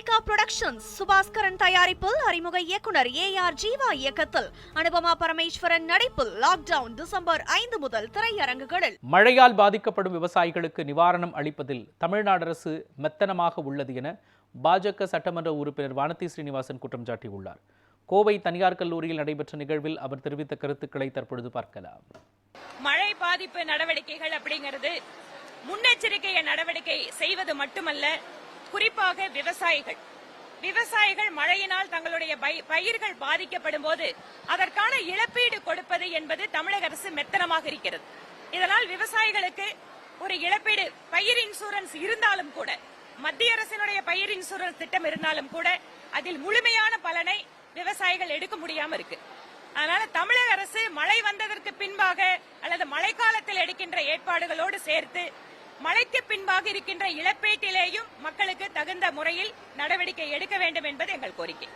Lyca productions Subaskaran தயாரிப்பில் அறிமுக இயக்குனர் ஏஆர் ஜீவா இயக்கத்தில் அனுபமா பரமேஸ்வரன் நடிப்பில் லாக்டவுன் டிசம்பர் 5 முதல் திரையரங்குகளில். மழையால் பாதிக்கப்படும் விவசாயிகளுக்கு நிவாரணம் அளிப்பதில் தமிழ்நாடு அரசு மெத்தனமாக உள்ளது என பாஜக சட்டமன்ற உறுப்பினர் வானதி ஸ்ரீனிவாசன் குற்றம் சாட்டியுள்ளார். கோவை தனியார் கல்லூரியில் நடைபெற்ற நிகழ்வில் அவர் தெரிவித்த கருத்துக்களை தற்பொழுது பார்க்கலாம். மழை பாதிப்பு நடவடிக்கைகள் அப்படிங்கிறது முன்னெச்சரிக்கை நடவடிக்கை செய்வது மட்டுமல்ல, குறிப்பாக விவசாயிகள் மழையினால் தங்களுடைய பயிர்கள் பாதிக்கப்படும் போது அதற்கான இழப்பீடு கொடுப்பது என்பது தமிழக அரசு மெத்தனமாக இருக்கிறது. இதனால் விவசாயிகளுக்கு ஒரு இழப்பீடு பயிர் இன்சூரன்ஸ் இருந்தாலும் கூட, மத்திய அரசினுடைய பயிர் இன்சூரன்ஸ் திட்டம் இருந்தாலும் கூட அதில் முழுமையான பலனை விவசாயிகள் எடுக்க முடியாம இருக்கு. அதனால தமிழக அரசு மழை வந்ததற்கு பின்பாக அல்லது மழைக்காலத்தில் எடுக்கின்ற ஏற்பாடுகளோடு சேர்த்து மழைக்கு பின்பாக இருக்கின்ற இழப்பீட்டிலேயும் மக்களுக்கு தகுந்த முறையில் நடவடிக்கை எடுக்க வேண்டும் என்பது எங்கள் கோரிக்கை.